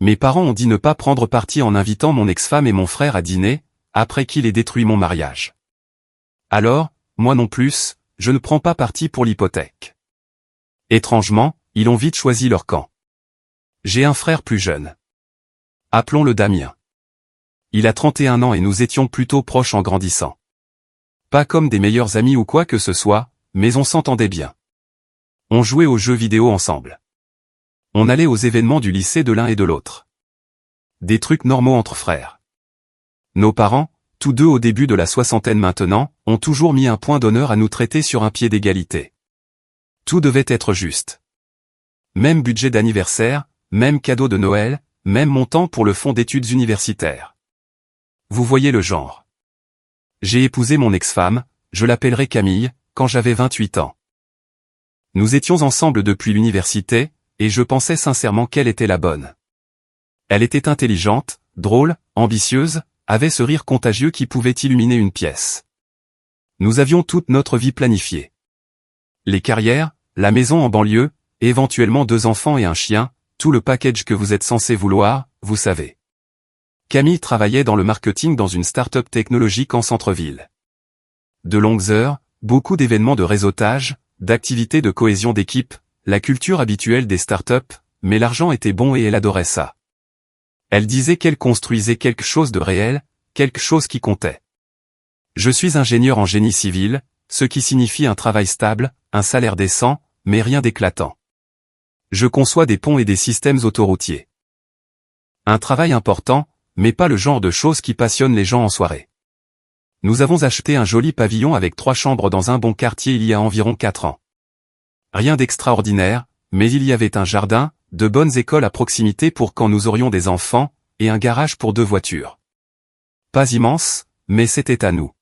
Mes parents ont dit ne pas prendre parti en invitant mon ex-femme et mon frère à dîner, après qu'il ait détruit mon mariage. Alors, moi non plus, je ne prends pas parti pour l'hypothèque. Étrangement, ils ont vite choisi leur camp. J'ai un frère plus jeune. Appelons-le Damien. Il a 31 ans et nous étions plutôt proches en grandissant. Pas comme des meilleurs amis ou quoi que ce soit, mais on s'entendait bien. On jouait aux jeux vidéo ensemble. On allait aux événements du lycée de l'un et de l'autre. Des trucs normaux entre frères. Nos parents, tous deux au début de la soixantaine maintenant, ont toujours mis un point d'honneur à nous traiter sur un pied d'égalité. Tout devait être juste. Même budget d'anniversaire, même cadeau de Noël, même montant pour le fonds d'études universitaires. Vous voyez le genre. J'ai épousé mon ex-femme, je l'appellerai Camille, quand j'avais 28 ans. Nous étions ensemble depuis l'université, et je pensais sincèrement qu'elle était la bonne. Elle était intelligente, drôle, ambitieuse, avait ce rire contagieux qui pouvait illuminer une pièce. Nous avions toute notre vie planifiée. Les carrières, la maison en banlieue, éventuellement 2 enfants et un chien, tout le package que vous êtes censé vouloir, vous savez. Camille travaillait dans le marketing dans une start-up technologique en centre-ville. De longues heures, beaucoup d'événements de réseautage, d'activités de cohésion d'équipe, la culture habituelle des start-up, mais l'argent était bon et elle adorait ça. Elle disait qu'elle construisait quelque chose de réel, quelque chose qui comptait. Je suis ingénieur en génie civil, ce qui signifie un travail stable, un salaire décent, mais rien d'éclatant. Je conçois des ponts et des systèmes autoroutiers. Un travail important, mais pas le genre de choses qui passionnent les gens en soirée. Nous avons acheté un joli pavillon avec 3 chambres dans un bon quartier il y a environ 4 ans. Rien d'extraordinaire, mais il y avait un jardin, de bonnes écoles à proximité pour quand nous aurions des enfants, et un garage pour 2 voitures. Pas immense, mais c'était à nous.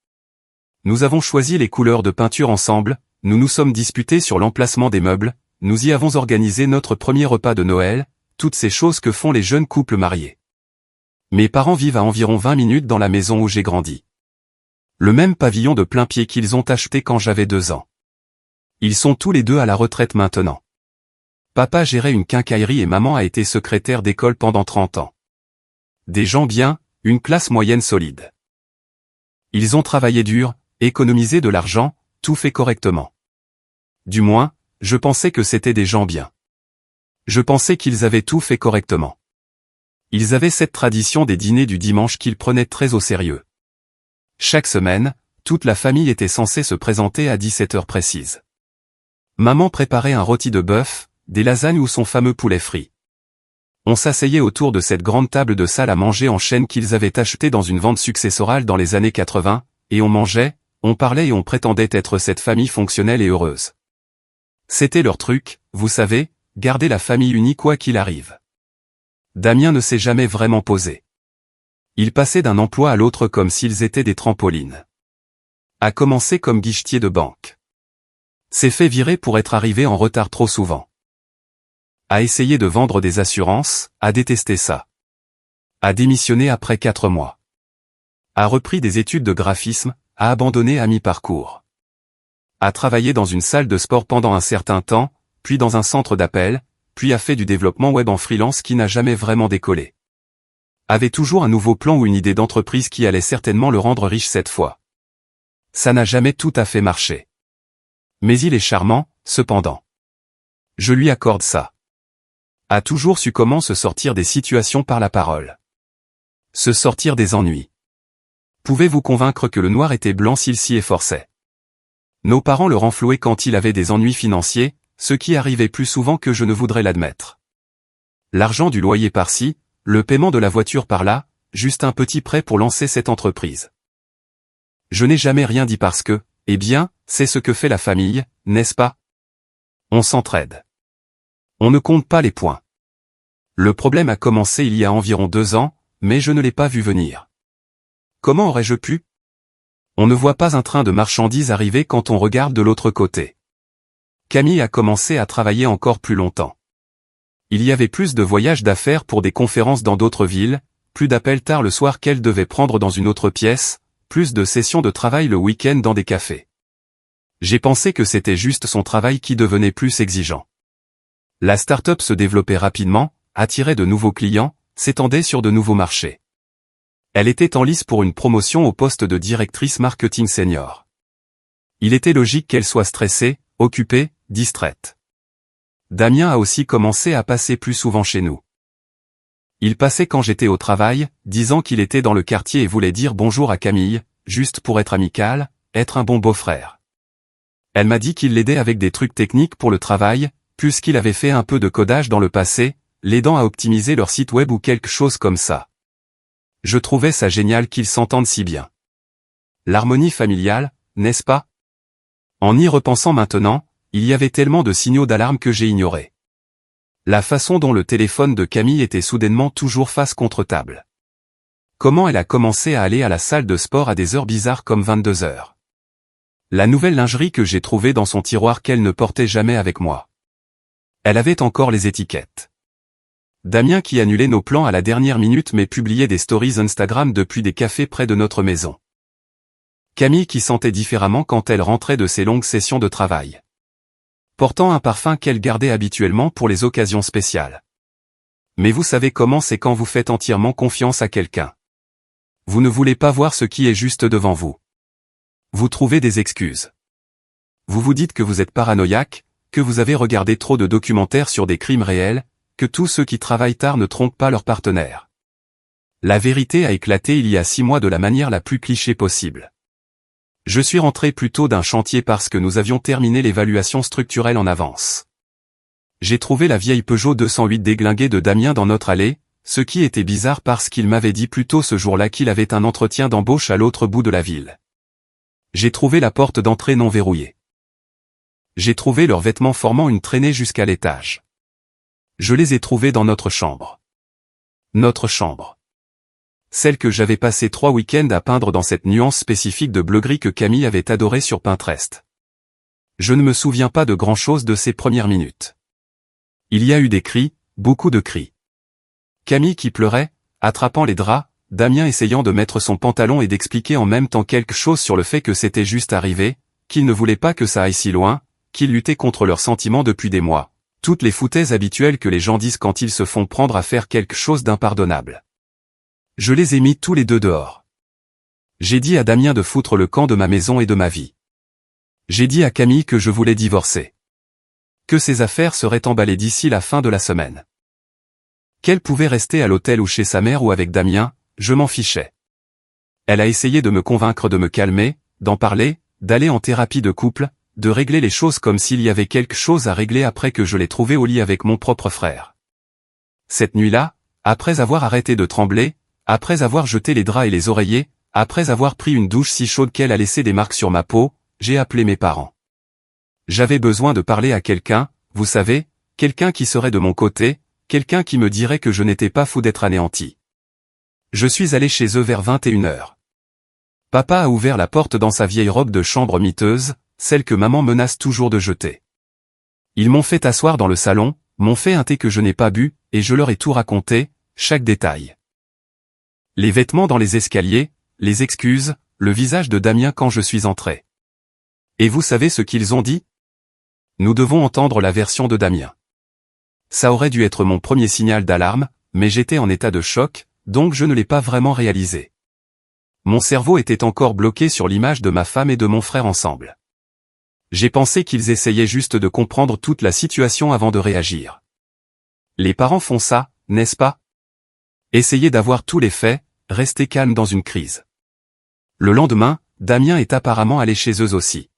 Nous avons choisi les couleurs de peinture ensemble, nous nous sommes disputés sur l'emplacement des meubles, nous y avons organisé notre premier repas de Noël, toutes ces choses que font les jeunes couples mariés. Mes parents vivent à environ 20 minutes dans la maison où j'ai grandi. Le même pavillon de plein pied qu'ils ont acheté quand j'avais 2 ans. Ils sont tous les deux à la retraite maintenant. Papa gérait une quincaillerie et maman a été secrétaire d'école pendant 30 ans. Des gens bien, une classe moyenne solide. Ils ont travaillé dur, économisé de l'argent, tout fait correctement. Du moins, je pensais que c'était des gens bien. Je pensais qu'ils avaient tout fait correctement. Ils avaient cette tradition des dîners du dimanche qu'ils prenaient très au sérieux. Chaque semaine, toute la famille était censée se présenter à 17h précises. Maman préparait un rôti de bœuf, des lasagnes ou son fameux poulet frit. On s'asseyait autour de cette grande table de salle à manger en chaîne qu'ils avaient achetée dans une vente successorale dans les années 80, et on mangeait, on parlait et on prétendait être cette famille fonctionnelle et heureuse. C'était leur truc, vous savez, garder la famille unie quoi qu'il arrive. Damien ne s'est jamais vraiment posé. Il passait d'un emploi à l'autre comme s'ils étaient des trampolines. A commencé comme guichetier de banque. S'est fait virer pour être arrivé en retard trop souvent. A essayé de vendre des assurances, a détesté ça. A démissionné après 4 mois. A repris des études de graphisme, a abandonné à mi-parcours. A travaillé dans une salle de sport pendant un certain temps, puis dans un centre d'appel, puis a fait du développement web en freelance qui n'a jamais vraiment décollé. Avait toujours un nouveau plan ou une idée d'entreprise qui allait certainement le rendre riche cette fois. Ça n'a jamais tout à fait marché. Mais il est charmant, cependant. Je lui accorde ça. A toujours su comment se sortir des situations par la parole. Se sortir des ennuis. Pouvez-vous convaincre que le noir était blanc s'il s'y efforçait? Nos parents le renflouaient quand il avait des ennuis financiers, ce qui arrivait plus souvent que je ne voudrais l'admettre. L'argent du loyer par-ci, le paiement de la voiture par-là, juste un petit prêt pour lancer cette entreprise. Je n'ai jamais rien dit parce que, eh bien, c'est ce que fait la famille, n'est-ce pas? On s'entraide. On ne compte pas les points. Le problème a commencé il y a environ 2 ans, mais je ne l'ai pas vu venir. Comment aurais-je pu? On ne voit pas un train de marchandises arriver quand on regarde de l'autre côté. Camille a commencé à travailler encore plus longtemps. Il y avait plus de voyages d'affaires pour des conférences dans d'autres villes, plus d'appels tard le soir qu'elle devait prendre dans une autre pièce, plus de sessions de travail le week-end dans des cafés. J'ai pensé que c'était juste son travail qui devenait plus exigeant. La start-up se développait rapidement, attirait de nouveaux clients, s'étendait sur de nouveaux marchés. Elle était en lice pour une promotion au poste de directrice marketing senior. Il était logique qu'elle soit stressée, occupée, distraite. Damien a aussi commencé à passer plus souvent chez nous. Il passait quand j'étais au travail, disant qu'il était dans le quartier et voulait dire bonjour à Camille, juste pour être amical, être un bon beau-frère. Elle m'a dit qu'il l'aidait avec des trucs techniques pour le travail, puisqu'il avait fait un peu de codage dans le passé, l'aidant à optimiser leur site web ou quelque chose comme ça. Je trouvais ça génial qu'ils s'entendent si bien. L'harmonie familiale, n'est-ce pas? En y repensant maintenant, il y avait tellement de signaux d'alarme que j'ai ignorés. La façon dont le téléphone de Camille était soudainement toujours face contre table. Comment elle a commencé à aller à la salle de sport à des heures bizarres comme 22 heures. La nouvelle lingerie que j'ai trouvée dans son tiroir qu'elle ne portait jamais avec moi. Elle avait encore les étiquettes. Damien qui annulait nos plans à la dernière minute mais publiait des stories Instagram depuis des cafés près de notre maison. Camille qui sentait différemment quand elle rentrait de ses longues sessions de travail. Portant un parfum qu'elle gardait habituellement pour les occasions spéciales. Mais vous savez comment c'est quand vous faites entièrement confiance à quelqu'un. Vous ne voulez pas voir ce qui est juste devant vous. Vous trouvez des excuses. Vous vous dites que vous êtes paranoïaque, que vous avez regardé trop de documentaires sur des crimes réels, que tous ceux qui travaillent tard ne trompent pas leur partenaire. La vérité a éclaté il y a 6 mois de la manière la plus cliché possible. Je suis rentré plus tôt d'un chantier parce que nous avions terminé l'évaluation structurelle en avance. J'ai trouvé la vieille Peugeot 208 déglinguée de Damien dans notre allée, ce qui était bizarre parce qu'il m'avait dit plus tôt ce jour-là qu'il avait un entretien d'embauche à l'autre bout de la ville. J'ai trouvé la porte d'entrée non verrouillée. J'ai trouvé leurs vêtements formant une traînée jusqu'à l'étage. Je les ai trouvés dans notre chambre. Notre chambre. Celle que j'avais passé 3 week-ends à peindre dans cette nuance spécifique de bleu-gris que Camille avait adorée sur Pinterest. Je ne me souviens pas de grand-chose de ces premières minutes. Il y a eu des cris, beaucoup de cris. Camille qui pleurait, attrapant les draps, Damien essayant de mettre son pantalon et d'expliquer en même temps quelque chose sur le fait que c'était juste arrivé, qu'il ne voulait pas que ça aille si loin, qu'il luttait contre leurs sentiments depuis des mois. Toutes les foutaises habituelles que les gens disent quand ils se font prendre à faire quelque chose d'impardonnable. Je les ai mis tous les deux dehors. J'ai dit à Damien de foutre le camp de ma maison et de ma vie. J'ai dit à Camille que je voulais divorcer. Que ses affaires seraient emballées d'ici la fin de la semaine. Qu'elle pouvait rester à l'hôtel ou chez sa mère ou avec Damien, je m'en fichais. Elle a essayé de me convaincre de me calmer, d'en parler, d'aller en thérapie de couple, de régler les choses comme s'il y avait quelque chose à régler après que je l'ai trouvé au lit avec mon propre frère. Cette nuit-là, après avoir arrêté de trembler, après avoir jeté les draps et les oreillers, après avoir pris une douche si chaude qu'elle a laissé des marques sur ma peau, j'ai appelé mes parents. J'avais besoin de parler à quelqu'un, vous savez, quelqu'un qui serait de mon côté, quelqu'un qui me dirait que je n'étais pas fou d'être anéanti. Je suis allé chez eux vers 21h. Papa a ouvert la porte dans sa vieille robe de chambre miteuse, celle que maman menace toujours de jeter. Ils m'ont fait asseoir dans le salon, m'ont fait un thé que je n'ai pas bu, et je leur ai tout raconté, chaque détail. Les vêtements dans les escaliers, les excuses, le visage de Damien quand je suis entré. Et vous savez ce qu'ils ont dit? Nous devons entendre la version de Damien. Ça aurait dû être mon premier signal d'alarme, mais j'étais en état de choc, donc je ne l'ai pas vraiment réalisé. Mon cerveau était encore bloqué sur l'image de ma femme et de mon frère ensemble. J'ai pensé qu'ils essayaient juste de comprendre toute la situation avant de réagir. Les parents font ça, n'est-ce pas? Essayer d'avoir tous les faits, rester calme dans une crise. Le lendemain, Damien est apparemment allé chez eux aussi.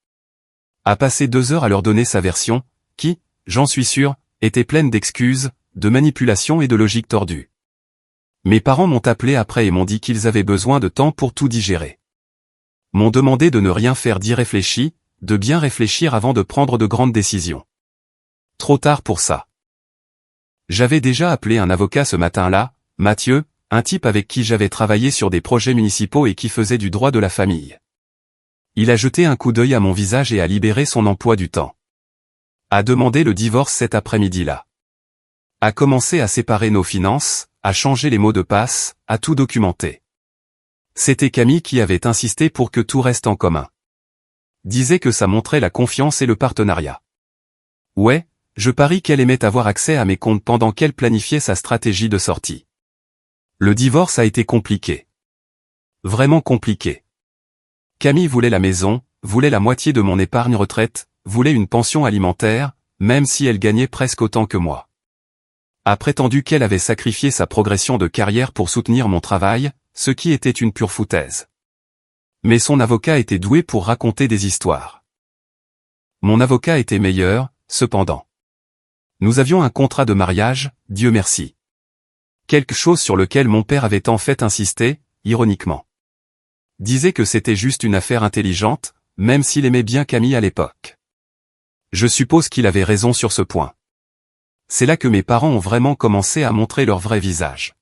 A passé 2 heures à leur donner sa version, qui, j'en suis sûr, était pleine d'excuses, de manipulations et de logique tordue. Mes parents m'ont appelé après et m'ont dit qu'ils avaient besoin de temps pour tout digérer. M'ont demandé de ne rien faire d'irréfléchi, de bien réfléchir avant de prendre de grandes décisions. Trop tard pour ça. J'avais déjà appelé un avocat ce matin-là, Mathieu, un type avec qui j'avais travaillé sur des projets municipaux et qui faisait du droit de la famille. Il a jeté un coup d'œil à mon visage et a libéré son emploi du temps. A demandé le divorce cet après-midi-là. A commencé à séparer nos finances, à changer les mots de passe, à tout documenter. C'était Camille qui avait insisté pour que tout reste en commun. Disait que ça montrait la confiance et le partenariat. Ouais, je parie qu'elle aimait avoir accès à mes comptes pendant qu'elle planifiait sa stratégie de sortie. Le divorce a été compliqué. Vraiment compliqué. Camille voulait la maison, voulait la moitié de mon épargne retraite, voulait une pension alimentaire, même si elle gagnait presque autant que moi. A prétendu qu'elle avait sacrifié sa progression de carrière pour soutenir mon travail, ce qui était une pure foutaise. Mais son avocat était doué pour raconter des histoires. Mon avocat était meilleur, cependant. Nous avions un contrat de mariage, Dieu merci. Quelque chose sur lequel mon père avait en fait insisté, ironiquement. Disait que c'était juste une affaire intelligente, même s'il aimait bien Camille à l'époque. Je suppose qu'il avait raison sur ce point. C'est là que mes parents ont vraiment commencé à montrer leur vrai visage.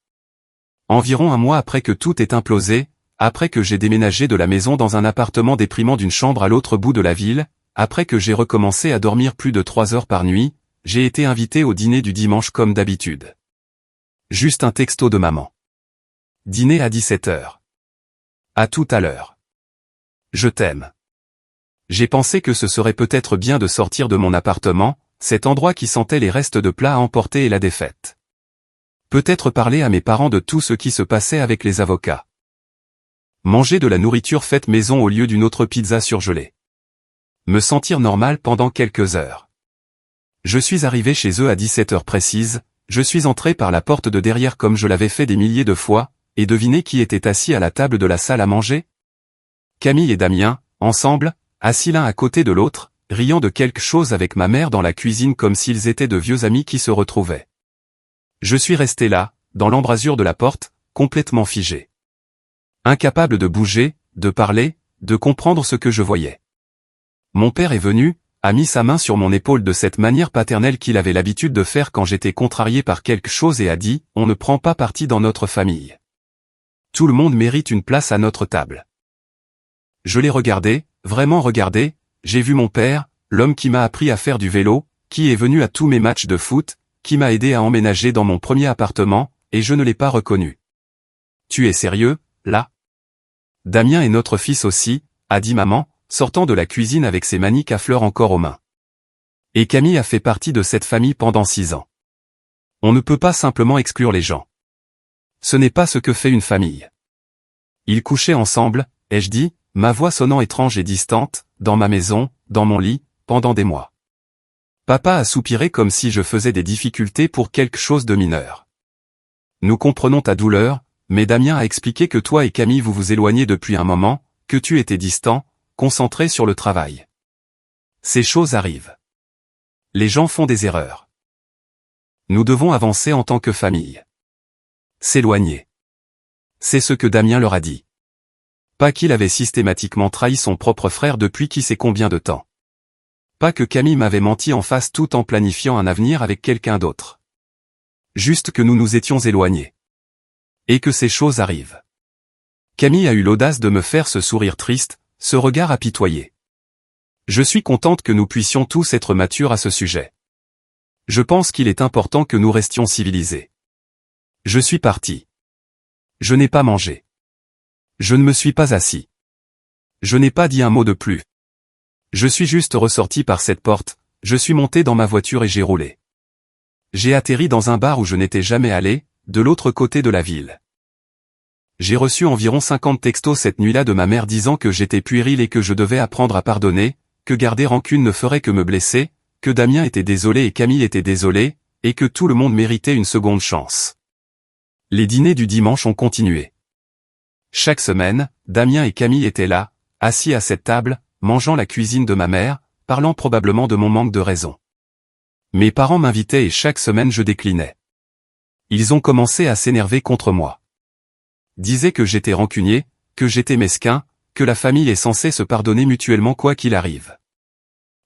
Environ un mois après que tout ait implosé, après que j'ai déménagé de la maison dans un appartement déprimant d'une chambre à l'autre bout de la ville, après que j'ai recommencé à dormir plus de 3 heures par nuit, j'ai été invité au dîner du dimanche comme d'habitude. Juste un texto de maman. Dîner à 17h. À tout à l'heure. Je t'aime. J'ai pensé que ce serait peut-être bien de sortir de mon appartement, cet endroit qui sentait les restes de plats à emporter et la défaite. Peut-être parler à mes parents de tout ce qui se passait avec les avocats. Manger de la nourriture faite maison au lieu d'une autre pizza surgelée. Me sentir normal pendant quelques heures. Je suis arrivé chez eux à 17h précise, je suis entré par la porte de derrière comme je l'avais fait des milliers de fois, et devinez qui était assis à la table de la salle à manger? Camille et Damien, ensemble, assis l'un à côté de l'autre, riant de quelque chose avec ma mère dans la cuisine comme s'ils étaient de vieux amis qui se retrouvaient. Je suis resté là, dans l'embrasure de la porte, complètement figé. Incapable de bouger, de parler, de comprendre ce que je voyais. Mon père est venu, a mis sa main sur mon épaule de cette manière paternelle qu'il avait l'habitude de faire quand j'étais contrarié par quelque chose et a dit « On ne prend pas parti dans notre famille. Tout le monde mérite une place à notre table. » Je l'ai regardé, vraiment regardé, j'ai vu mon père, l'homme qui m'a appris à faire du vélo, qui est venu à tous mes matchs de foot, qui m'a aidé à emménager dans mon premier appartement, et je ne l'ai pas reconnu. « Tu es sérieux, là ? Damien est notre fils aussi, a dit maman, sortant de la cuisine avec ses maniques à fleurs encore aux mains. Et Camille a fait partie de cette famille pendant 6 ans. On ne peut pas simplement exclure les gens. Ce n'est pas ce que fait une famille. Ils couchaient ensemble, ai-je dit, ma voix sonnant étrange et distante, dans ma maison, dans mon lit, pendant des mois. Papa a soupiré comme si je faisais des difficultés pour quelque chose de mineur. Nous comprenons ta douleur, mais Damien a expliqué que toi et Camille vous vous éloignez depuis un moment, que tu étais distant, concentré sur le travail. Ces choses arrivent. Les gens font des erreurs. Nous devons avancer en tant que famille. S'éloigner. C'est ce que Damien leur a dit. Pas qu'il avait systématiquement trahi son propre frère depuis qui sait combien de temps. Pas que Camille m'avait menti en face tout en planifiant un avenir avec quelqu'un d'autre. Juste que nous nous étions éloignés. Et que ces choses arrivent. Camille a eu l'audace de me faire ce sourire triste, ce regard apitoyé. Je suis contente que nous puissions tous être matures à ce sujet. Je pense qu'il est important que nous restions civilisés. Je suis parti. Je n'ai pas mangé. Je ne me suis pas assis. Je n'ai pas dit un mot de plus. Je suis juste ressorti par cette porte, je suis monté dans ma voiture et j'ai roulé. J'ai atterri dans un bar où je n'étais jamais allé, de l'autre côté de la ville. J'ai reçu environ 50 textos cette nuit-là de ma mère disant que j'étais puéril et que je devais apprendre à pardonner, que garder rancune ne ferait que me blesser, que Damien était désolé et Camille était désolé, et que tout le monde méritait une seconde chance. Les dîners du dimanche ont continué. Chaque semaine, Damien et Camille étaient là, assis à cette table, mangeant la cuisine de ma mère, parlant probablement de mon manque de raison. Mes parents m'invitaient et chaque semaine je déclinais. Ils ont commencé à s'énerver contre moi. Disaient que j'étais rancunier, que j'étais mesquin, que la famille est censée se pardonner mutuellement quoi qu'il arrive.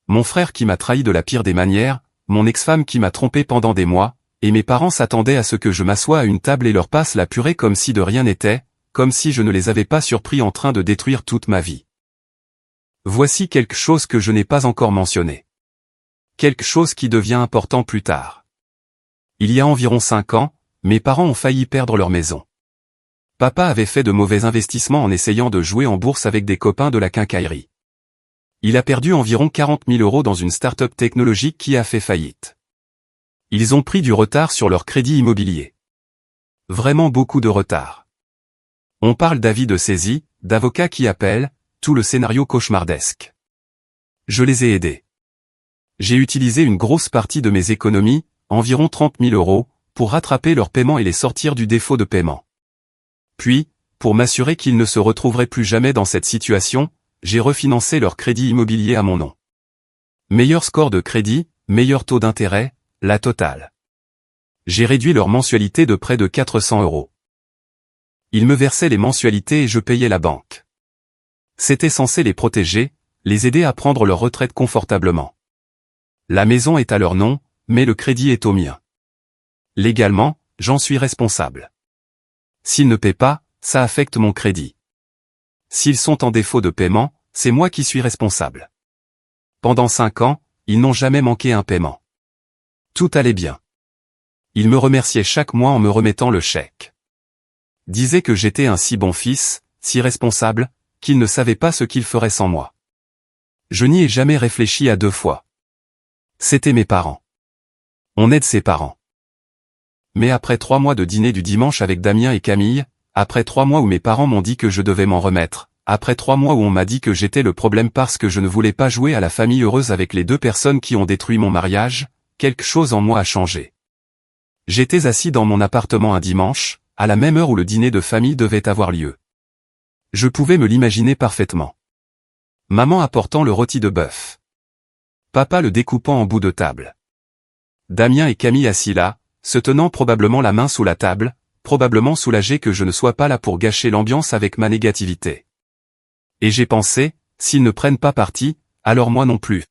Mon frère qui m'a trahi de la pire des manières, mon ex-femme qui m'a trompé pendant des mois, et mes parents s'attendaient à ce que je m'assoie à une table et leur passe la purée comme si de rien n'était, comme si je ne les avais pas surpris en train de détruire toute ma vie. Voici quelque chose que je n'ai pas encore mentionné. Quelque chose qui devient important plus tard. Il y a environ 5 ans, mes parents ont failli perdre leur maison. Papa avait fait de mauvais investissements en essayant de jouer en bourse avec des copains de la quincaillerie. Il a perdu environ 40 000 € dans une start-up technologique qui a fait faillite. Ils ont pris du retard sur leur crédit immobilier. Vraiment beaucoup de retard. On parle d'avis de saisie, d'avocats qui appellent, tout le scénario cauchemardesque. Je les ai aidés. J'ai utilisé une grosse partie de mes économies, environ 30 000 €, pour rattraper leur paiement et les sortir du défaut de paiement. Puis, pour m'assurer qu'ils ne se retrouveraient plus jamais dans cette situation, j'ai refinancé leur crédit immobilier à mon nom. Meilleur score de crédit, meilleur taux d'intérêt, la totale. J'ai réduit leur mensualité de près de 400 €. Ils me versaient les mensualités et je payais la banque. C'était censé les protéger, les aider à prendre leur retraite confortablement. La maison est à leur nom, mais le crédit est au mien. Légalement, j'en suis responsable. S'ils ne paient pas, ça affecte mon crédit. S'ils sont en défaut de paiement, c'est moi qui suis responsable. Pendant 5 ans, ils n'ont jamais manqué un paiement. Tout allait bien. Ils me remerciaient chaque mois en me remettant le chèque. Disaient que j'étais un si bon fils, si responsable, qu'ils ne savaient pas ce qu'ils feraient sans moi. Je n'y ai jamais réfléchi à 2 fois. C'étaient mes parents. On aide ses parents. Mais après 3 mois de dîner du dimanche avec Damien et Camille, après 3 mois où mes parents m'ont dit que je devais m'en remettre, après 3 mois où on m'a dit que j'étais le problème parce que je ne voulais pas jouer à la famille heureuse avec les 2 personnes qui ont détruit mon mariage, quelque chose en moi a changé. J'étais assis dans mon appartement un dimanche, à la même heure où le dîner de famille devait avoir lieu. Je pouvais me l'imaginer parfaitement. Maman apportant le rôti de bœuf. Papa le découpant en bouts de table. Damien et Camille assis là, se tenant probablement la main sous la table, probablement soulagés que je ne sois pas là pour gâcher l'ambiance avec ma négativité. Et j'ai pensé, s'ils ne prennent pas parti, alors moi non plus.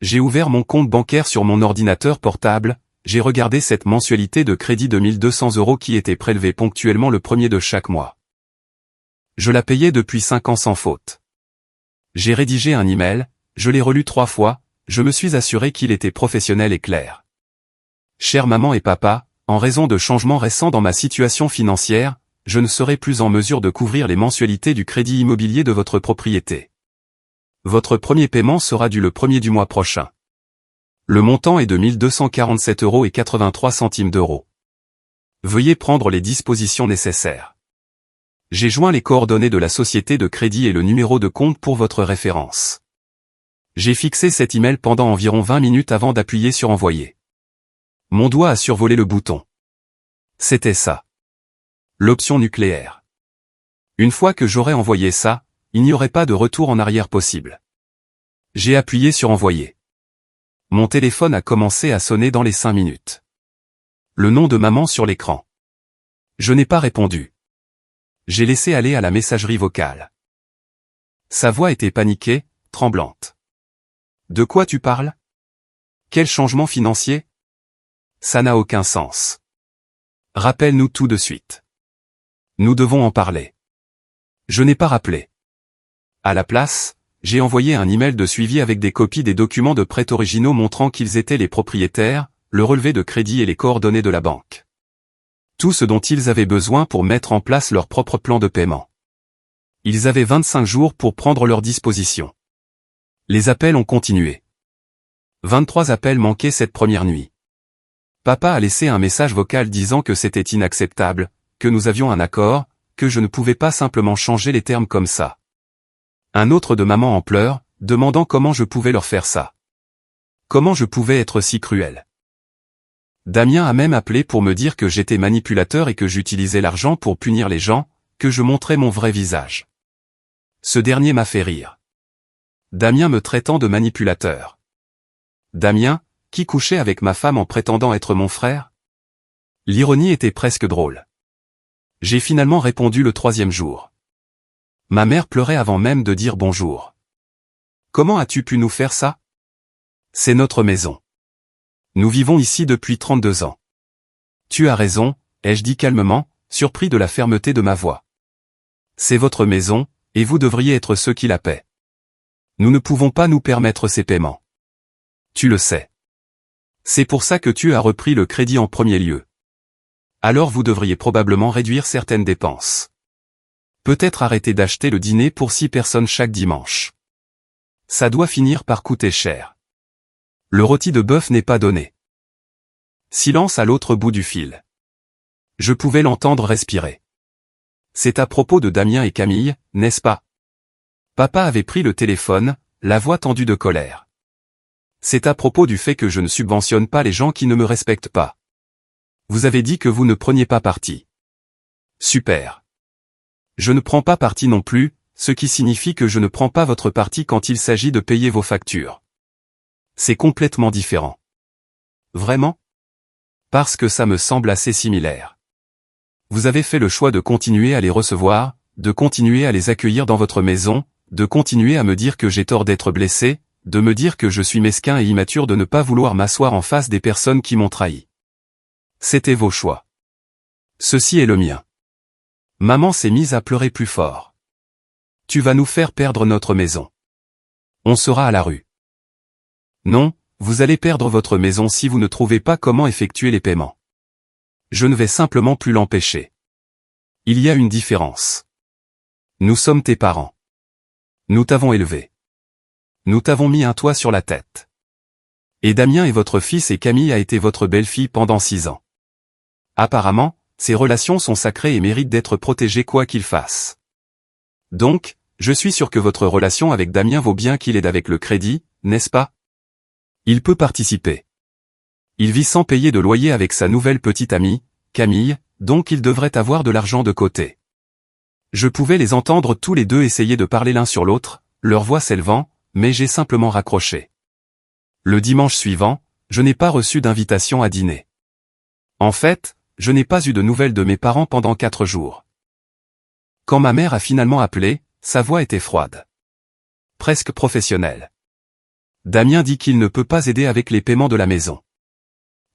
J'ai ouvert mon compte bancaire sur mon ordinateur portable, j'ai regardé cette mensualité de crédit de 1 200 € qui était prélevée ponctuellement le premier de chaque mois. Je la payais depuis 5 ans sans faute. J'ai rédigé un email, je l'ai relu 3 fois, je me suis assuré qu'il était professionnel et clair. Chère maman et papa, en raison de changements récents dans ma situation financière, je ne serai plus en mesure de couvrir les mensualités du crédit immobilier de votre propriété. Votre premier paiement sera dû le 1er du mois prochain. Le montant est de 1 247,83 €. Veuillez prendre les dispositions nécessaires. J'ai joint les coordonnées de la société de crédit et le numéro de compte pour votre référence. J'ai fixé cet email pendant environ 20 minutes avant d'appuyer sur envoyer. Mon doigt a survolé le bouton. C'était ça. L'option nucléaire. Une fois que j'aurais envoyé ça, il n'y aurait pas de retour en arrière possible. J'ai appuyé sur envoyer. Mon téléphone a commencé à sonner dans les 5 minutes. Le nom de maman sur l'écran. Je n'ai pas répondu. J'ai laissé aller à la messagerie vocale. Sa voix était paniquée, tremblante. De quoi tu parles? Quel changement financier? Ça n'a aucun sens. Rappelle-nous tout de suite. Nous devons en parler. Je n'ai pas rappelé. À la place, j'ai envoyé un email de suivi avec des copies des documents de prêt originaux montrant qu'ils étaient les propriétaires, le relevé de crédit et les coordonnées de la banque. Tout ce dont ils avaient besoin pour mettre en place leur propre plan de paiement. Ils avaient 25 jours pour prendre leurs dispositions. Les appels ont continué. 23 appels manqués cette première nuit. Papa a laissé un message vocal disant que c'était inacceptable, que nous avions un accord, que je ne pouvais pas simplement changer les termes comme ça. Un autre de maman en pleurs, demandant comment je pouvais leur faire ça. Comment je pouvais être si cruel. Damien a même appelé pour me dire que j'étais manipulateur et que j'utilisais l'argent pour punir les gens, que je montrais mon vrai visage. Ce dernier m'a fait rire. Damien me traitant de manipulateur. Damien, qui couchait avec ma femme en prétendant être mon frère? L'ironie était presque drôle. J'ai finalement répondu le 3e jour. Ma mère pleurait avant même de dire bonjour. Comment as-tu pu nous faire ça? C'est notre maison. Nous vivons ici depuis 32 ans. Tu as raison, ai-je dit calmement, surpris de la fermeté de ma voix. C'est votre maison, et vous devriez être ceux qui la paient. Nous ne pouvons pas nous permettre ces paiements. Tu le sais. C'est pour ça que tu as repris le crédit en premier lieu. Alors vous devriez probablement réduire certaines dépenses. Peut-être arrêter d'acheter le dîner pour 6 personnes chaque dimanche. Ça doit finir par coûter cher. Le rôti de bœuf n'est pas donné. Silence à l'autre bout du fil. Je pouvais l'entendre respirer. C'est à propos de Damien et Camille, n'est-ce pas? Papa avait pris le téléphone, la voix tendue de colère. C'est à propos du fait que je ne subventionne pas les gens qui ne me respectent pas. Vous avez dit que vous ne preniez pas parti. Super. Je ne prends pas parti non plus, ce qui signifie que je ne prends pas votre parti quand il s'agit de payer vos factures. C'est complètement différent. Vraiment? Parce que ça me semble assez similaire. Vous avez fait le choix de continuer à les recevoir, de continuer à les accueillir dans votre maison, de continuer à me dire que j'ai tort d'être blessé, de me dire que je suis mesquin et immature de ne pas vouloir m'asseoir en face des personnes qui m'ont trahi. C'était vos choix. Ceci est le mien. Maman s'est mise à pleurer plus fort. Tu vas nous faire perdre notre maison. On sera à la rue. Non, vous allez perdre votre maison si vous ne trouvez pas comment effectuer les paiements. Je ne vais simplement plus l'empêcher. Il y a une différence. Nous sommes tes parents. Nous t'avons élevé. Nous t'avons mis un toit sur la tête. Et Damien est votre fils et Camille a été votre belle-fille pendant 6 ans. Apparemment, ces relations sont sacrées et méritent d'être protégées quoi qu'il fasse. Donc, je suis sûr que votre relation avec Damien vaut bien qu'il aide avec le crédit, n'est-ce pas? Il peut participer. Il vit sans payer de loyer avec sa nouvelle petite amie, Camille, donc il devrait avoir de l'argent de côté. Je pouvais les entendre tous les deux essayer de parler l'un sur l'autre, leur voix s'élevant, mais j'ai simplement raccroché. Le dimanche suivant, je n'ai pas reçu d'invitation à dîner. En fait, je n'ai pas eu de nouvelles de mes parents pendant 4 jours. Quand ma mère a finalement appelé, sa voix était froide. Presque professionnelle. Damien dit qu'il ne peut pas aider avec les paiements de la maison.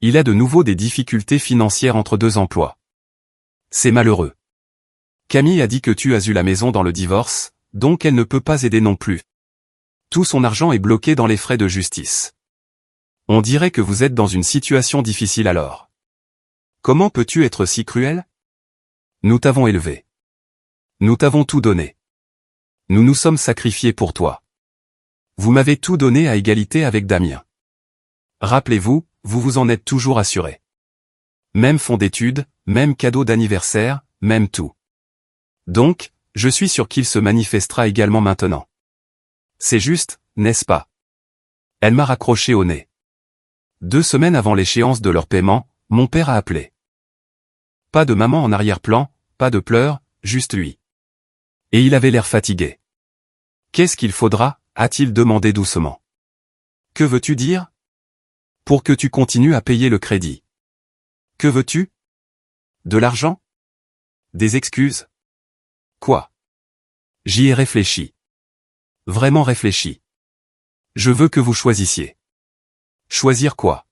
Il a de nouveau des difficultés financières entre 2 emplois. C'est malheureux. Camille a dit que tu as eu la maison dans le divorce, donc elle ne peut pas aider non plus. Tout son argent est bloqué dans les frais de justice. On dirait que vous êtes dans une situation difficile alors. Comment peux-tu être si cruel? Nous t'avons élevé. Nous t'avons tout donné. Nous nous sommes sacrifiés pour toi. Vous m'avez tout donné à égalité avec Damien. Rappelez-vous, vous vous en êtes toujours assuré. Même fonds d'études, même cadeau d'anniversaire, même tout. Donc, je suis sûr qu'il se manifestera également maintenant. C'est juste, n'est-ce pas? Elle m'a raccroché au nez. 2 semaines avant l'échéance de leur paiement, mon père a appelé. Pas de maman en arrière-plan, pas de pleurs, juste lui. Et il avait l'air fatigué. Qu'est-ce qu'il faudra, a-t-il demandé doucement. Que veux-tu dire? Pour que tu continues à payer le crédit. Que veux-tu? De l'argent? Des excuses? Quoi? J'y ai réfléchi. Vraiment réfléchi. Je veux que vous choisissiez. Choisir quoi?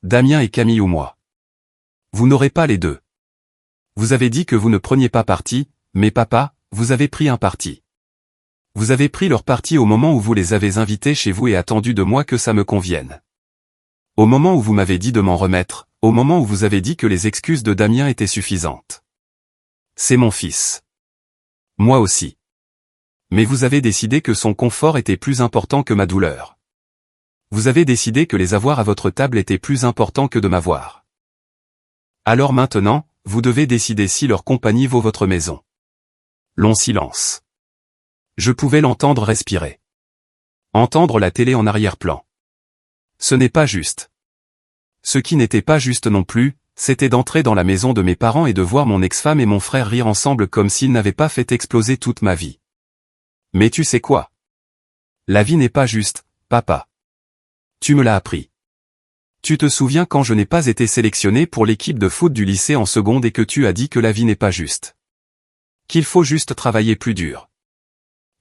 Damien et Camille ou moi? Vous n'aurez pas les deux. Vous avez dit que vous ne preniez pas parti, mais papa, vous avez pris un parti. Vous avez pris leur parti au moment où vous les avez invités chez vous et attendu de moi que ça me convienne. Au moment où vous m'avez dit de m'en remettre, au moment où vous avez dit que les excuses de Damien étaient suffisantes. C'est mon fils. Moi aussi. Mais vous avez décidé que son confort était plus important que ma douleur. Vous avez décidé que les avoir à votre table était plus important que de m'avoir. Alors maintenant, vous devez décider si leur compagnie vaut votre maison. Long silence. Je pouvais l'entendre respirer. Entendre la télé en arrière-plan. Ce n'est pas juste. Ce qui n'était pas juste non plus, c'était d'entrer dans la maison de mes parents et de voir mon ex-femme et mon frère rire ensemble comme s'ils n'avaient pas fait exploser toute ma vie. Mais tu sais quoi? La vie n'est pas juste, papa. Tu me l'as appris. Tu te souviens quand je n'ai pas été sélectionné pour l'équipe de foot du lycée en seconde et que tu as dit que la vie n'est pas juste. Qu'il faut juste travailler plus dur.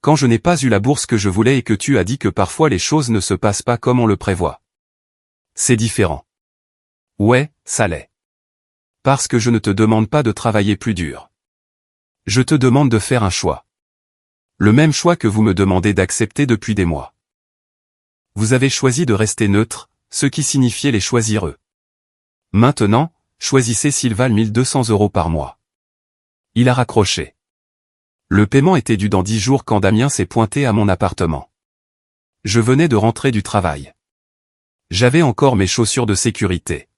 Quand je n'ai pas eu la bourse que je voulais et que tu as dit que parfois les choses ne se passent pas comme on le prévoit. C'est différent. Ouais, ça l'est. Parce que je ne te demande pas de travailler plus dur. Je te demande de faire un choix. Le même choix que vous me demandez d'accepter depuis des mois. Vous avez choisi de rester neutre, ce qui signifiait les choisir eux. Maintenant, choisissez s'ils valent 1 200 € par mois. Il a raccroché. Le paiement était dû dans 10 jours quand Damien s'est pointé à mon appartement. Je venais de rentrer du travail. J'avais encore mes chaussures de sécurité.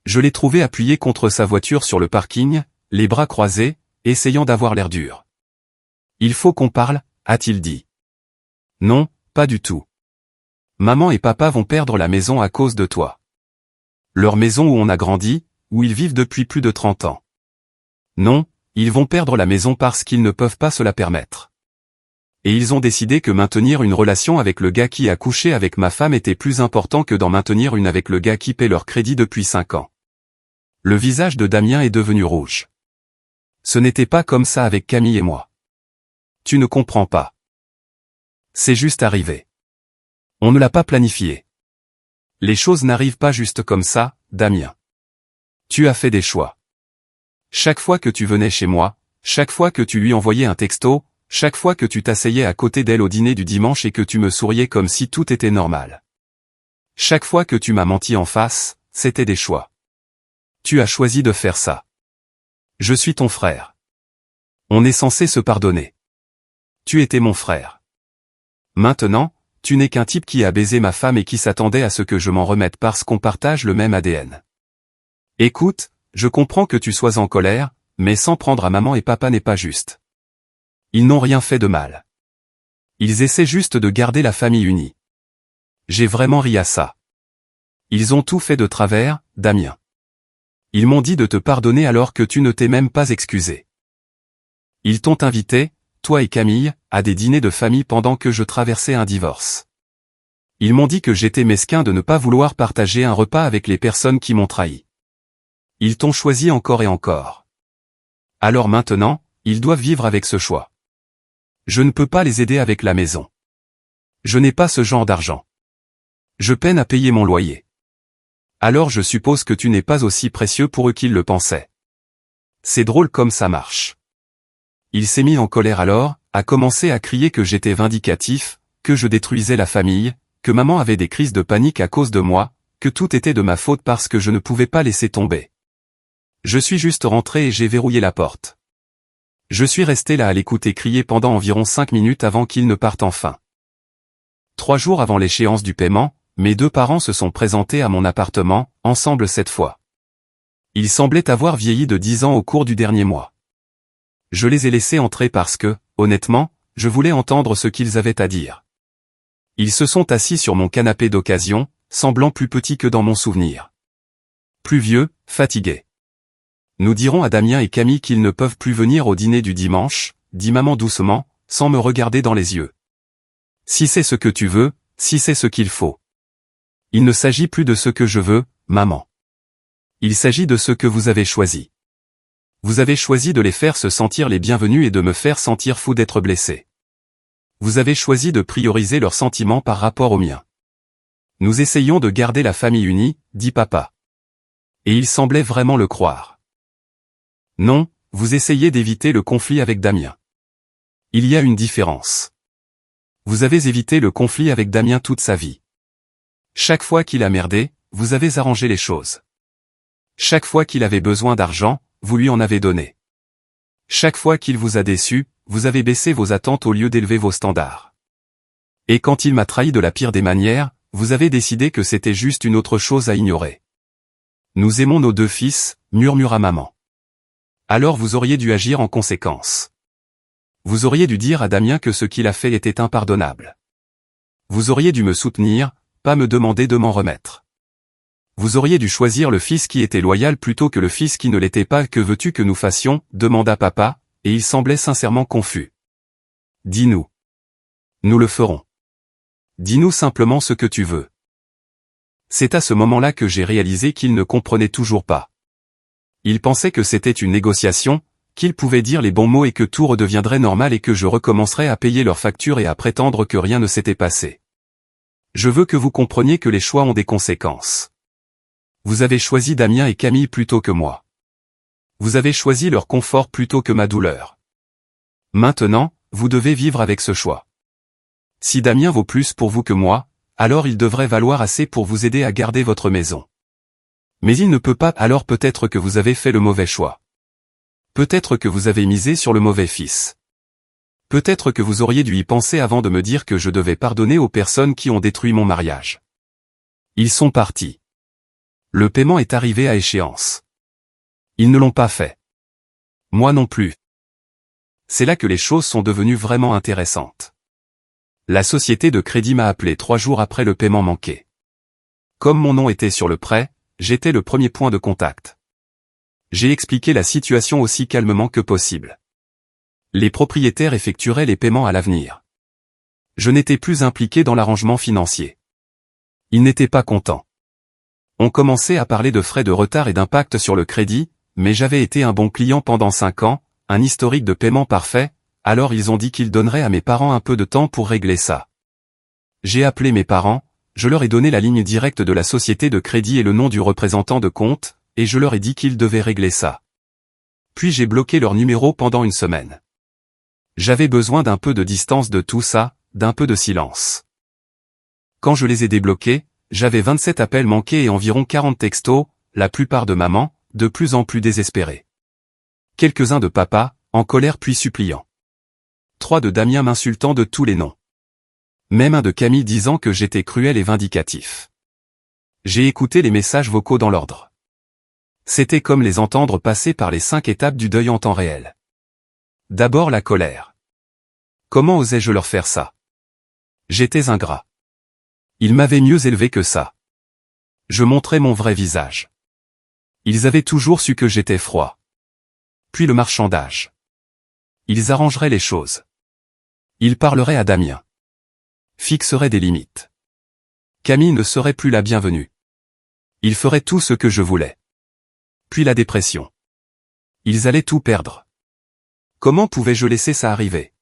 Je l'ai trouvé appuyé contre sa voiture sur le parking, les bras croisés, essayant d'avoir l'air dur. Il faut qu'on parle, a-t-il dit. Non, pas du tout. Maman et papa vont perdre la maison à cause de toi. Leur maison où on a grandi, où ils vivent depuis plus de 30 ans. Non, ils vont perdre la maison parce qu'ils ne peuvent pas se la permettre. Et ils ont décidé que maintenir une relation avec le gars qui a couché avec ma femme était plus important que d'en maintenir une avec le gars qui paie leur crédit depuis 5 ans. Le visage de Damien est devenu rouge. Ce n'était pas comme ça avec Camille et moi. Tu ne comprends pas. C'est juste arrivé. On ne l'a pas planifié. Les choses n'arrivent pas juste comme ça, Damien. Tu as fait des choix. Chaque fois que tu venais chez moi, chaque fois que tu lui envoyais un texto, chaque fois que tu t'asseyais à côté d'elle au dîner du dimanche et que tu me souriais comme si tout était normal. Chaque fois que tu m'as menti en face, c'était des choix. Tu as choisi de faire ça. Je suis ton frère. On est censé se pardonner. Tu étais mon frère. Maintenant, tu n'es qu'un type qui a baisé ma femme et qui s'attendait à ce que je m'en remette parce qu'on partage le même ADN. Écoute, je comprends que tu sois en colère, mais s'en prendre à maman et papa n'est pas juste. Ils n'ont rien fait de mal. Ils essaient juste de garder la famille unie. J'ai vraiment ri à ça. Ils ont tout fait de travers, Damien. Ils m'ont dit de te pardonner alors que tu ne t'es même pas excusé. Ils t'ont invité, toi et Camille, à des dîners de famille pendant que je traversais un divorce. Ils m'ont dit que j'étais mesquin de ne pas vouloir partager un repas avec les personnes qui m'ont trahi. Ils t'ont choisi encore et encore. Alors maintenant, ils doivent vivre avec ce choix. Je ne peux pas les aider avec la maison. Je n'ai pas ce genre d'argent. Je peine à payer mon loyer. Alors je suppose que tu n'es pas aussi précieux pour eux qu'ils le pensaient. C'est drôle comme ça marche. Il s'est mis en colère alors, a commencé à crier que j'étais vindicatif, que je détruisais la famille, que maman avait des crises de panique à cause de moi, que tout était de ma faute parce que je ne pouvais pas laisser tomber. Je suis juste rentré et j'ai verrouillé la porte. Je suis resté là à l'écouter crier pendant environ 5 minutes avant qu'il ne parte enfin. 3 jours avant l'échéance du paiement, mes 2 parents se sont présentés à mon appartement, ensemble cette fois. Ils semblaient avoir vieilli de 10 ans au cours du dernier mois. Je les ai laissés entrer parce que, honnêtement, je voulais entendre ce qu'ils avaient à dire. Ils se sont assis sur mon canapé d'occasion, semblant plus petit que dans mon souvenir. Plus vieux, fatigués. Nous dirons à Damien et Camille qu'ils ne peuvent plus venir au dîner du dimanche, dit maman doucement, sans me regarder dans les yeux. Si c'est ce que tu veux, si c'est ce qu'il faut. Il ne s'agit plus de ce que je veux, maman. Il s'agit de ce que vous avez choisi. Vous avez choisi de les faire se sentir les bienvenus et de me faire sentir fou d'être blessé. Vous avez choisi de prioriser leurs sentiments par rapport aux miens. Nous essayons de garder la famille unie, dit papa. Et il semblait vraiment le croire. Non, vous essayez d'éviter le conflit avec Damien. Il y a une différence. Vous avez évité le conflit avec Damien toute sa vie. Chaque fois qu'il a merdé, vous avez arrangé les choses. Chaque fois qu'il avait besoin d'argent, vous lui en avez donné. Chaque fois qu'il vous a déçu, vous avez baissé vos attentes au lieu d'élever vos standards. Et quand il m'a trahi de la pire des manières, vous avez décidé que c'était juste une autre chose à ignorer. Nous aimons nos 2 fils, murmura maman. Alors vous auriez dû agir en conséquence. Vous auriez dû dire à Damien que ce qu'il a fait était impardonnable. Vous auriez dû me soutenir, pas me demander de m'en remettre. Vous auriez dû choisir le fils qui était loyal plutôt que le fils qui ne l'était pas. Que veux-tu que nous fassions, demanda papa, et il semblait sincèrement confus. Dis-nous. Nous le ferons. Dis-nous simplement ce que tu veux. C'est à ce moment-là que j'ai réalisé qu'il ne comprenait toujours pas. Il pensait que c'était une négociation, qu'il pouvait dire les bons mots et que tout redeviendrait normal et que je recommencerais à payer leurs factures et à prétendre que rien ne s'était passé. Je veux que vous compreniez que les choix ont des conséquences. Vous avez choisi Damien et Camille plutôt que moi. Vous avez choisi leur confort plutôt que ma douleur. Maintenant, vous devez vivre avec ce choix. Si Damien vaut plus pour vous que moi, alors il devrait valoir assez pour vous aider à garder votre maison. Mais il ne peut pas, alors peut-être que vous avez fait le mauvais choix. Peut-être que vous avez misé sur le mauvais fils. Peut-être que vous auriez dû y penser avant de me dire que je devais pardonner aux personnes qui ont détruit mon mariage. Ils sont partis. Le paiement est arrivé à échéance. Ils ne l'ont pas fait. Moi non plus. C'est là que les choses sont devenues vraiment intéressantes. La société de crédit m'a appelé 3 jours après le paiement manqué. Comme mon nom était sur le prêt, j'étais le premier point de contact. J'ai expliqué la situation aussi calmement que possible. Les propriétaires effectueraient les paiements à l'avenir. Je n'étais plus impliqué dans l'arrangement financier. Ils n'étaient pas contents. On commençait à parler de frais de retard et d'impact sur le crédit, mais j'avais été un bon client pendant 5 ans, un historique de paiement parfait, alors ils ont dit qu'ils donneraient à mes parents un peu de temps pour régler ça. J'ai appelé mes parents, je leur ai donné la ligne directe de la société de crédit et le nom du représentant de compte, et je leur ai dit qu'ils devaient régler ça. Puis j'ai bloqué leur numéro pendant une semaine. J'avais besoin d'un peu de distance de tout ça, d'un peu de silence. Quand je les ai débloqués, j'avais 27 appels manqués et environ 40 textos, la plupart de maman, de plus en plus désespérés. Quelques-uns de papa, en colère puis suppliant. 3 de Damien m'insultant de tous les noms. Même un de Camille disant que j'étais cruel et vindicatif. J'ai écouté les messages vocaux dans l'ordre. C'était comme les entendre passer par les 5 étapes du deuil en temps réel. D'abord la colère. Comment osais-je leur faire ça? J'étais ingrat. Ils m'avaient mieux élevé que ça. Je montrais mon vrai visage. Ils avaient toujours su que j'étais froid. Puis le marchandage. Ils arrangeraient les choses. Ils parleraient à Damien. Fixeraient des limites. Camille ne serait plus la bienvenue. Ils feraient tout ce que je voulais. Puis la dépression. Ils allaient tout perdre. Comment pouvais-je laisser ça arriver?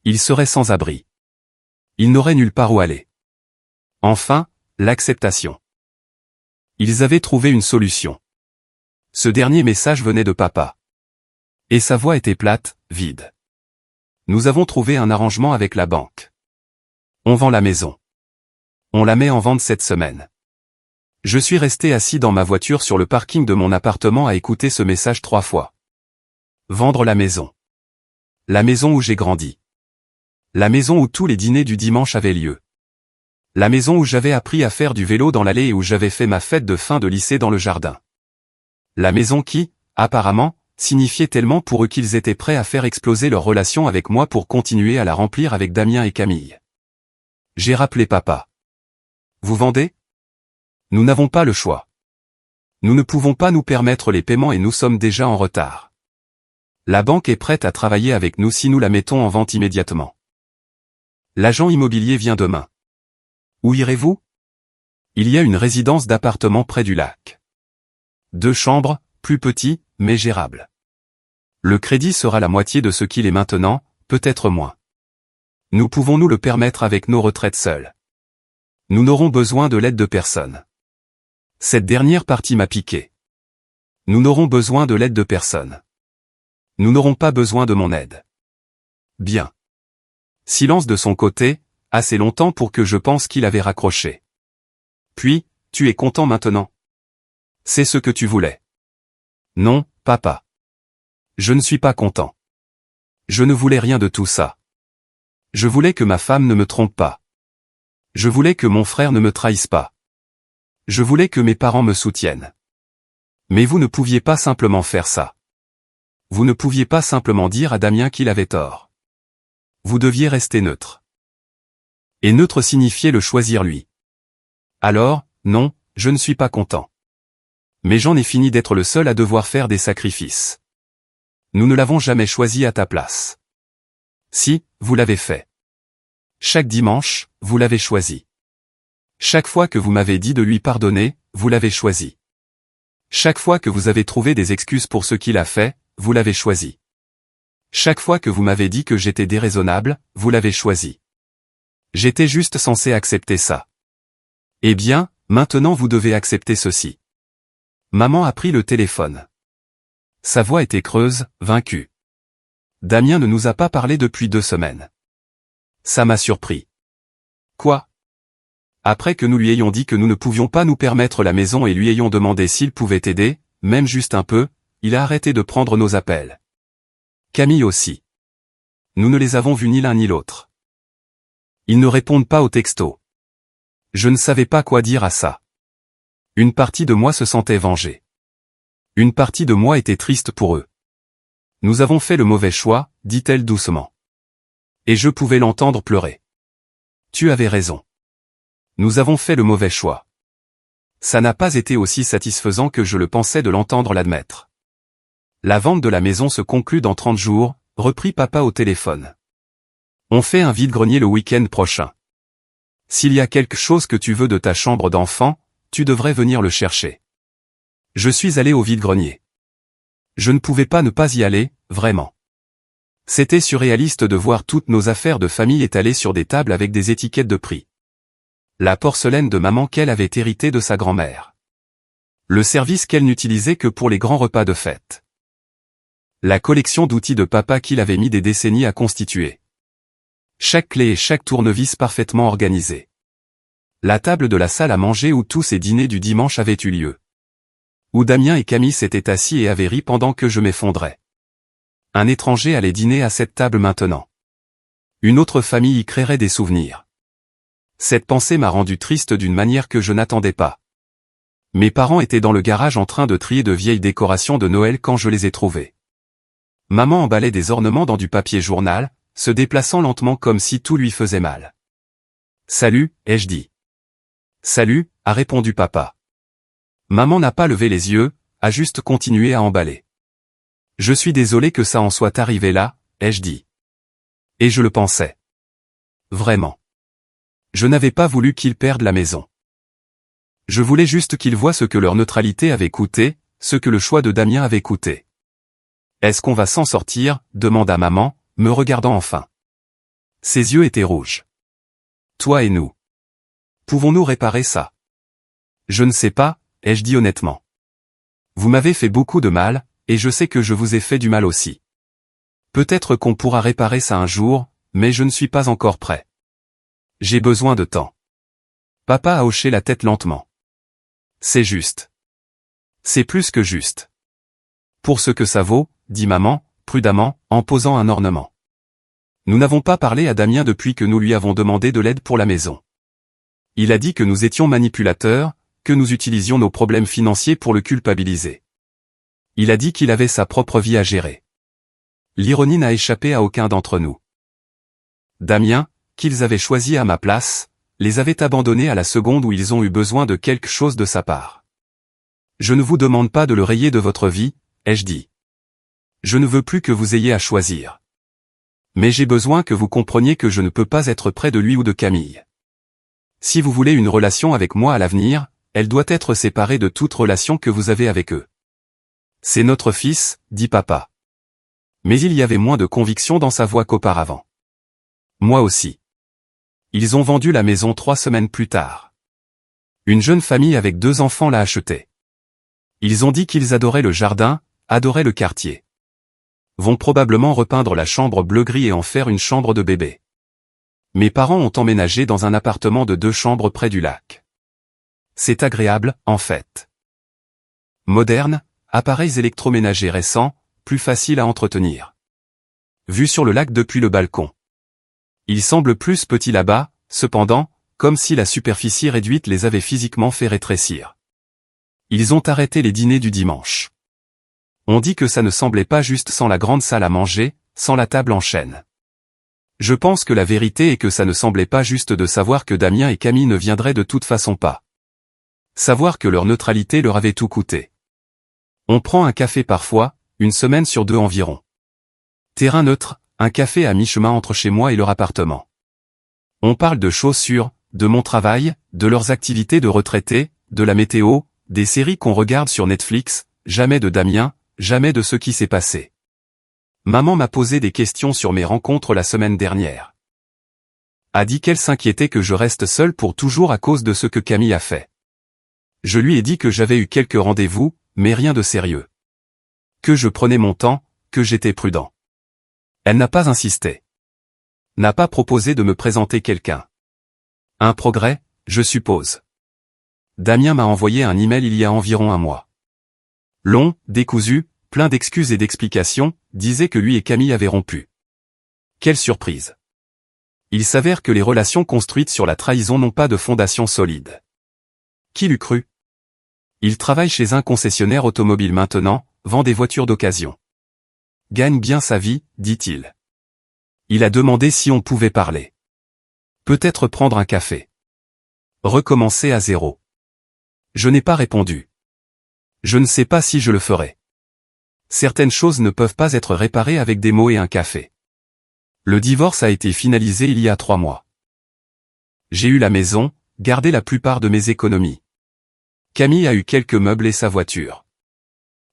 Ils seraient sans abri. Ils n'auraient nulle part où aller. Enfin, l'acceptation. Ils avaient trouvé une solution. Ce dernier message venait de papa. Et sa voix était plate, vide. Nous avons trouvé un arrangement avec la banque. On vend la maison. On la met en vente cette semaine. Je suis resté assis dans ma voiture sur le parking de mon appartement à écouter ce message 3 fois. Vendre la maison. La maison où j'ai grandi. La maison où tous les dîners du dimanche avaient lieu. La maison où j'avais appris à faire du vélo dans l'allée et où j'avais fait ma fête de fin de lycée dans le jardin. La maison qui, apparemment, signifiait tellement pour eux qu'ils étaient prêts à faire exploser leur relation avec moi pour continuer à la remplir avec Damien et Camille. J'ai rappelé papa. Vous vendez? Nous n'avons pas le choix. Nous ne pouvons pas nous permettre les paiements et nous sommes déjà en retard. La banque est prête à travailler avec nous si nous la mettons en vente immédiatement. L'agent immobilier vient demain. Où irez-vous? Il y a une résidence d'appartements près du lac. 2 chambres, plus petit, mais gérable. Le crédit sera la moitié de ce qu'il est maintenant, peut-être moins. Nous pouvons nous le permettre avec nos retraites seules. Nous n'aurons besoin de l'aide de personne. Cette dernière partie m'a piqué. Nous n'aurons besoin de l'aide de personne. Nous n'aurons pas besoin de mon aide. Bien. Silence de son côté, assez longtemps pour que je pense qu'il avait raccroché. Puis, tu es content maintenant? C'est ce que tu voulais. Non, papa. Je ne suis pas content. Je ne voulais rien de tout ça. Je voulais que ma femme ne me trompe pas. Je voulais que mon frère ne me trahisse pas. Je voulais que mes parents me soutiennent. Mais vous ne pouviez pas simplement faire ça. Vous ne pouviez pas simplement dire à Damien qu'il avait tort. Vous deviez rester neutre. Et neutre signifiait le choisir lui. Alors, non, je ne suis pas content. Mais j'en ai fini d'être le seul à devoir faire des sacrifices. Nous ne l'avons jamais choisi à ta place. Si, vous l'avez fait. Chaque dimanche, vous l'avez choisi. Chaque fois que vous m'avez dit de lui pardonner, vous l'avez choisi. Chaque fois que vous avez trouvé des excuses pour ce qu'il a fait, vous l'avez choisi. Chaque fois que vous m'avez dit que j'étais déraisonnable, vous l'avez choisi. J'étais juste censé accepter ça. Eh bien, maintenant vous devez accepter ceci. Maman a pris le téléphone. Sa voix était creuse, vaincue. Damien ne nous a pas parlé depuis 2 semaines. Ça m'a surpris. Quoi? Après que nous lui ayons dit que nous ne pouvions pas nous permettre la maison et lui ayons demandé s'il pouvait aider, même juste un peu, il a arrêté de prendre nos appels. Camille aussi. Nous ne les avons vus ni l'un ni l'autre. Ils ne répondent pas aux textos. Je ne savais pas quoi dire à ça. Une partie de moi se sentait vengée. Une partie de moi était triste pour eux. Nous avons fait le mauvais choix, dit-elle doucement. Et je pouvais l'entendre pleurer. Tu avais raison. Nous avons fait le mauvais choix. Ça n'a pas été aussi satisfaisant que je le pensais de l'entendre l'admettre. La vente de la maison se conclut dans 30 jours, reprit papa au téléphone. On fait un vide-grenier le week-end prochain. S'il y a quelque chose que tu veux de ta chambre d'enfant, tu devrais venir le chercher. Je suis allé au vide-grenier. Je ne pouvais pas ne pas y aller, vraiment. C'était surréaliste de voir toutes nos affaires de famille étalées sur des tables avec des étiquettes de prix. La porcelaine de maman qu'elle avait héritée de sa grand-mère. Le service qu'elle n'utilisait que pour les grands repas de fête. La collection d'outils de papa qu'il avait mis des décennies à constituer. Chaque clé et chaque tournevis parfaitement organisés. La table de la salle à manger où tous ces dîners du dimanche avaient eu lieu. Où Damien et Camille s'étaient assis et avaient ri pendant que je m'effondrais. Un étranger allait dîner à cette table maintenant. Une autre famille y créerait des souvenirs. Cette pensée m'a rendu triste d'une manière que je n'attendais pas. Mes parents étaient dans le garage en train de trier de vieilles décorations de Noël quand je les ai trouvées. Maman emballait des ornements dans du papier journal, se déplaçant lentement comme si tout lui faisait mal. « Salut », ai-je dit. « Salut », a répondu papa. Maman n'a pas levé les yeux, a juste continué à emballer. « Je suis désolé que ça en soit arrivé là », ai-je dit. Et je le pensais. Vraiment. Je n'avais pas voulu qu'ils perdent la maison. Je voulais juste qu'ils voient ce que leur neutralité avait coûté, ce que le choix de Damien avait coûté. « Est-ce qu'on va s'en sortir ?» demanda maman, me regardant enfin. Ses yeux étaient rouges. « Toi et nous. Pouvons-nous réparer ça ?» Je ne sais pas, ai-je dit honnêtement. Vous m'avez fait beaucoup de mal, et je sais que je vous ai fait du mal aussi. Peut-être qu'on pourra réparer ça un jour, mais je ne suis pas encore prêt. J'ai besoin de temps. Papa a hoché la tête lentement. C'est juste. C'est plus que juste. Pour ce que ça vaut, dit maman, prudemment, en posant un ornement. Nous n'avons pas parlé à Damien depuis que nous lui avons demandé de l'aide pour la maison. Il a dit que nous étions manipulateurs, que nous utilisions nos problèmes financiers pour le culpabiliser. Il a dit qu'il avait sa propre vie à gérer. L'ironie n'a échappé à aucun d'entre nous. Damien, qu'ils avaient choisi à ma place, les avait abandonnés à la seconde où ils ont eu besoin de quelque chose de sa part. Je ne vous demande pas de le rayer de votre vie, ai-je dit. Je ne veux plus que vous ayez à choisir. Mais j'ai besoin que vous compreniez que je ne peux pas être près de lui ou de Camille. Si vous voulez une relation avec moi à l'avenir, elle doit être séparée de toute relation que vous avez avec eux. C'est notre fils, dit papa. Mais il y avait moins de conviction dans sa voix qu'auparavant. Moi aussi. Ils ont vendu la maison 3 semaines plus tard. Une jeune famille avec 2 enfants l'a achetée. Ils ont dit qu'ils adoraient le jardin, adoraient le quartier. Vont probablement repeindre la chambre bleu-gris et en faire une chambre de bébé. Mes parents ont emménagé dans un appartement de 2 chambres près du lac. C'est agréable, en fait. Moderne, appareils électroménagers récents, plus faciles à entretenir. Vue sur le lac depuis le balcon. Il semble plus petit là-bas, cependant, comme si la superficie réduite les avait physiquement fait rétrécir. Ils ont arrêté les dîners du dimanche. On dit que ça ne semblait pas juste sans la grande salle à manger, sans la table en chêne. Je pense que la vérité est que ça ne semblait pas juste de savoir que Damien et Camille ne viendraient de toute façon pas. Savoir que leur neutralité leur avait tout coûté. On prend un café parfois, 1 semaine sur 2 environ. Terrain neutre, un café à mi-chemin entre chez moi et leur appartement. On parle de chaussures, de mon travail, de leurs activités de retraités, de la météo, des séries qu'on regarde sur Netflix, jamais de Damien, jamais de ce qui s'est passé. Maman m'a posé des questions sur mes rencontres la semaine dernière. A dit qu'elle s'inquiétait que je reste seul pour toujours à cause de ce que Camille a fait. Je lui ai dit que j'avais eu quelques rendez-vous, mais rien de sérieux. Que je prenais mon temps, que j'étais prudent. Elle n'a pas insisté. N'a pas proposé de me présenter quelqu'un. Un progrès, je suppose. Damien m'a envoyé un email il y a environ 1 mois. Long, décousu, plein d'excuses et d'explications, disait que lui et Camille avaient rompu. Quelle surprise. Il s'avère que les relations construites sur la trahison n'ont pas de fondation solide. Qui l'eût cru? Il travaille chez un concessionnaire automobile maintenant, vend des voitures d'occasion. Gagne bien sa vie, dit-il. Il a demandé si on pouvait parler. Peut-être prendre un café. Recommencer à zéro. Je n'ai pas répondu. Je ne sais pas si je le ferai. Certaines choses ne peuvent pas être réparées avec des mots et un café. Le divorce a été finalisé il y a 3 mois. J'ai eu la maison, gardé la plupart de mes économies. Camille a eu quelques meubles et sa voiture.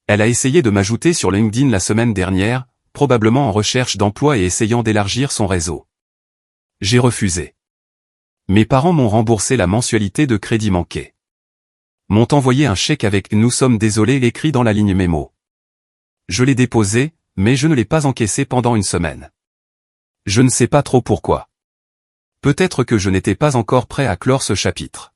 Elle a essayé de m'ajouter sur LinkedIn la semaine dernière, probablement en recherche d'emploi et essayant d'élargir son réseau. J'ai refusé. Mes parents m'ont remboursé la mensualité de crédit manqué. M'ont envoyé un chèque avec « Nous sommes désolés » écrit dans la ligne mémo. Je l'ai déposé, mais je ne l'ai pas encaissé pendant une semaine. Je ne sais pas trop pourquoi. Peut-être que je n'étais pas encore prêt à clore ce chapitre.